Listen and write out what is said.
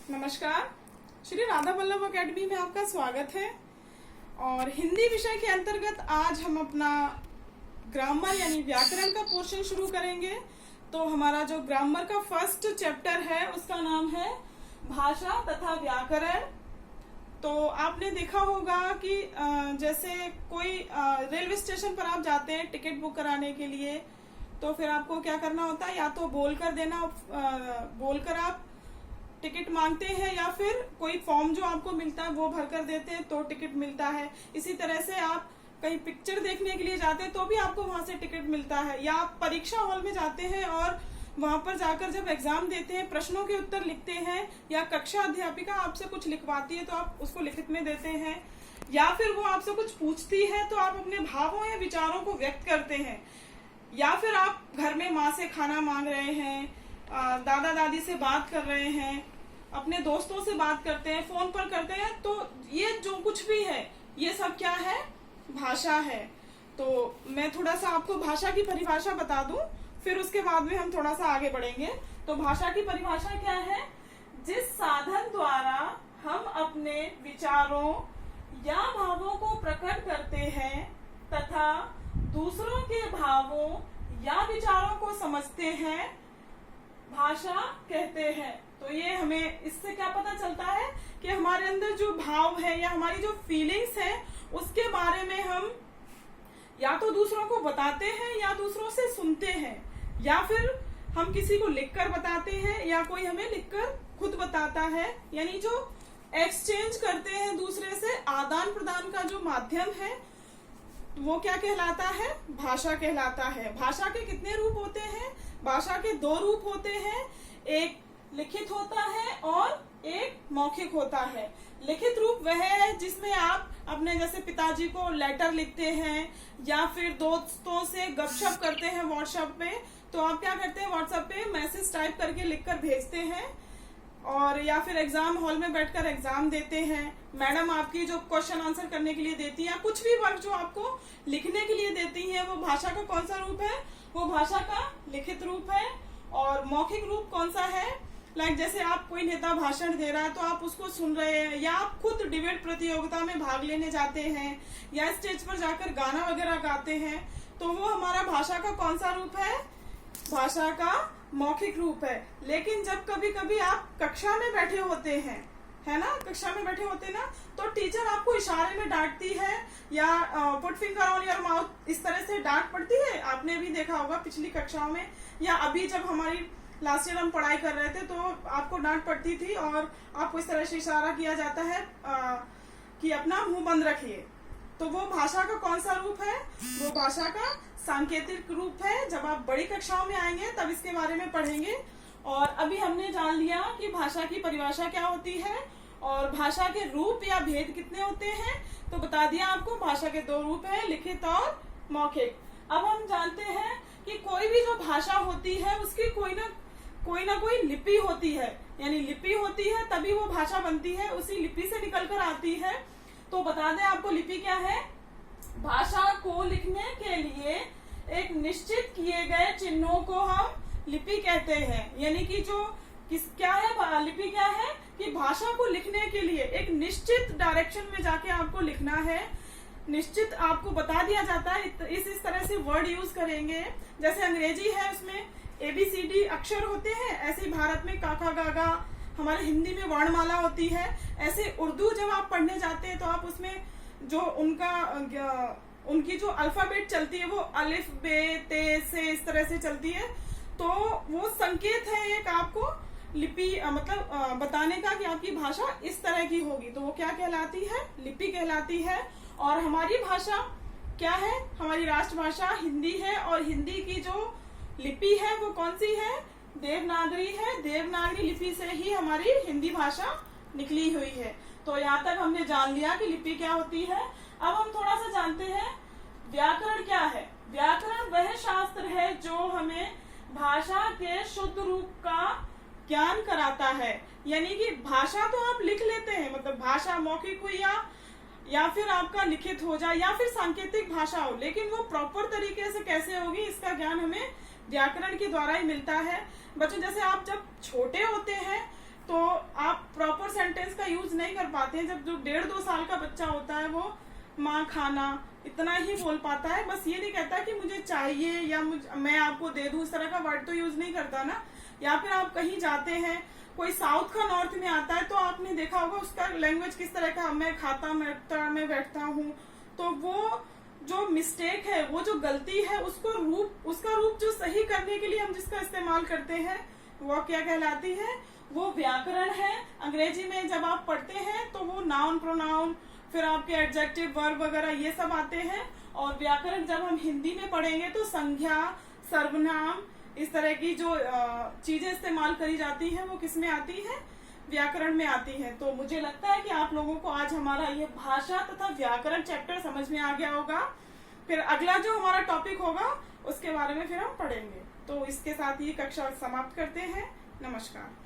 नमस्कार। श्री राधा वल्लभ अकेडमी में आपका स्वागत है। और हिंदी विषय के अंतर्गत आज हम अपना ग्रामर यानी व्याकरण का पोर्शन शुरू करेंगे। तो हमारा जो ग्रामर का फर्स्ट चैप्टर है उसका नाम है भाषा तथा व्याकरण। तो आपने देखा होगा कि जैसे कोई रेलवे स्टेशन पर आप जाते हैं टिकट बुक कराने के लिए, तो फिर आपको क्या करना होता है, या तो बोलकर आप टिकट मांगते हैं या फिर कोई फॉर्म जो आपको मिलता है वो भर कर देते हैं तो टिकट मिलता है। इसी तरह से आप कहीं पिक्चर देखने के लिए जाते हैं तो भी आपको वहां से टिकट मिलता है, या आप परीक्षा हॉल में जाते हैं और वहां पर जाकर जब एग्जाम देते हैं, प्रश्नों के उत्तर लिखते हैं, या कक्षा अध्यापिका आपसे कुछ लिखवाती है तो आप उसको लिखित में देते हैं, या फिर वो आपसे कुछ पूछती है तो आप अपने भावों या विचारों को व्यक्त करते हैं, या फिर आप घर में माँ से खाना मांग रहे हैं, दादा दादी से बात कर रहे हैं, अपने दोस्तों से बात करते हैं, फोन पर करते हैं, तो ये जो कुछ भी है ये सब क्या है, भाषा है। तो मैं थोड़ा सा आपको भाषा की परिभाषा बता दूं, फिर उसके बाद में हम थोड़ा सा आगे बढ़ेंगे। तो भाषा की परिभाषा क्या है? जिस साधन द्वारा हम अपने विचारों या भावों को प्रकट करते हैं तथा दूसरों के भावों या विचारों को समझते हैं, भाषा कहते हैं। तो ये हमें इससे क्या पता चलता है कि हमारे अंदर जो भाव है या हमारी जो फीलिंग्स है उसके बारे में हम या तो दूसरों को बताते हैं या दूसरों से सुनते हैं, या फिर हम किसी को लिखकर बताते हैं या कोई हमें लिखकर खुद बताता है। यानी जो एक्सचेंज करते हैं दूसरे से, आदान प्रदान का जो माध्यम है वो क्या कहलाता है? भाषा कहलाता है। भाषा के कितने रूप होते हैं? भाषा के दो रूप होते हैं, एक लिखित होता है और एक मौखिक होता है। लिखित रूप वह है जिसमें आप अपने जैसे पिताजी को लेटर लिखते हैं या फिर दोस्तों से गपशप करते हैं व्हाट्सएप पे, तो आप क्या करते हैं, व्हाट्सएप पे मैसेज टाइप करके लिखकर भेजते हैं, और या फिर एग्जाम हॉल में बैठकर एग्जाम देते हैं, मैडम आपकी जो क्वेश्चन आंसर करने के लिए देती है, कुछ भी वर्क जो आपको लिखने के लिए देती है, वो भाषा का कौन सा रूप है? वो भाषा का लिखित रूप है। और मौखिक रूप कौन सा है? लाइक जैसे आप कोई नेता भाषण दे रहा है तो आप उसको सुन रहे हैं, या आप खुद डिबेट प्रतियोगिता में भाग लेने जाते हैं, या स्टेज पर जाकर गाना वगैरह गाते हैं, तो वो हमारा भाषा का कौन सा रूप है? भाषा का मौखिक रूप है। लेकिन जब कभी कभी आप कक्षा में बैठे होते हैं, है ना, कक्षा में बैठे होते हैं ना, तो टीचर आपको इशारे में डांटती है या put finger on your mouth, इस तरह से डांट पड़ती है। आपने भी देखा होगा पिछली कक्षाओं में, या अभी जब हमारी लास्ट ईयर हम पढ़ाई कर रहे थे तो आपको डांट पड़ती थी और आपको इस तरह से इशारा किया जाता है कि अपना मुंह बंद रखिए। तो वो भाषा का कौन सा रूप है? वो भाषा का सांकेतिक रूप है। जब आप बड़ी कक्षाओं में आएंगे तब इसके बारे में पढ़ेंगे। और अभी हमने जान लिया कि भाषा की परिभाषा क्या होती है और भाषा के रूप या भेद कितने होते हैं। तो बता दिया आपको, भाषा के दो रूप है, लिखित और मौखिक। अब हम जानते हैं कि कोई भी जो भाषा होती है उसकी कोई ना कोई लिपि होती है, यानी लिपि होती है तभी वो भाषा बनती है, उसी लिपि से निकलकर आती है। तो बता दें आपको लिपि क्या है? भाषा को लिखने के लिए एक निश्चित किए गए चिन्हों को हम लिपि कहते हैं। यानी कि जो क्या है लिपि, क्या है कि भाषा को लिखने के लिए एक निश्चित डायरेक्शन में जाके आपको लिखना है, निश्चित आपको बता दिया जाता है, इस तरह से वर्ड यूज करेंगे। जैसे अंग्रेजी है उसमें ABCD अक्षर होते हैं, ऐसे भारत में काका गागा, हमारे हिंदी में वर्णमाला होती है। ऐसे उर्दू जब आप पढ़ने जाते हैं तो आप उसमें जो उनकी जो अल्फाबेट चलती है वो अलिफ बे ते से इस तरह से चलती है। तो वो संकेत है एक आपको लिपि मतलब बताने का कि आपकी भाषा इस तरह की होगी, तो वो क्या कहलाती है? लिपि कहलाती है। और हमारी भाषा क्या है? हमारी राष्ट्रभाषा हिंदी है, और हिंदी की जो लिपि है वो कौन सी है? देवनागरी है। देवनागरी लिपि से ही हमारी हिंदी भाषा निकली हुई है। तो यहाँ तक हमने जान लिया कि लिपि क्या होती है। अब हम थोड़ा सा जानते हैं व्याकरण क्या है। व्याकरण वह शास्त्र है जो हमें भाषा के शुद्ध रूप का ज्ञान कराता है। यानी कि भाषा तो आप लिख लेते हैं, मतलब भाषा मौखिक हुई या फिर आपका लिखित हो जाए या फिर सांकेतिक भाषा हो, लेकिन वो प्रॉपर तरीके से कैसे होगी इसका ज्ञान हमें व्याकरण के द्वारा ही मिलता है। बच्चों जैसे आप जब छोटे होते हैं तो आप यूज नहीं कर पाते हैं। जब जो 1.5-2 साल का बच्चा होता है वो माँ खाना इतना ही बोल पाता है, बस ये नहीं कहता कि मुझे चाहिए या मैं आपको दे दूं, इस तरह का वर्ड तो यूज नहीं करता ना। या फिर आप कहीं जाते हैं, कोई साउथ का नॉर्थ में आता है तो आपने देखा होगा उसका लैंग्वेज किस तरह का, मैं खाता मैं बैठता हूँ। तो वो जो मिस्टेक है, वो जो गलती है, उसका रूप जो सही करने के लिए हम जिसका इस्तेमाल करते हैं वो क्या कहलाती है, वो व्याकरण है। अंग्रेजी में जब आप पढ़ते हैं तो वो नाउन प्रोनाउन, फिर आपके एडजेक्टिव वर्ब वगैरह ये सब आते हैं। और व्याकरण जब हम हिंदी में पढ़ेंगे तो संज्ञा, सर्वनाम, इस तरह की जो चीजें इस्तेमाल करी जाती हैं वो किस में आती है, व्याकरण में आती है। तो मुझे लगता है कि आप लोगों को आज हमारा ये भाषा तथा व्याकरण चैप्टर समझ में आ गया होगा। फिर अगला जो हमारा टॉपिक होगा उसके बारे में फिर हम पढ़ेंगे। तो इसके साथ ये कक्षा समाप्त करते हैं। नमस्कार।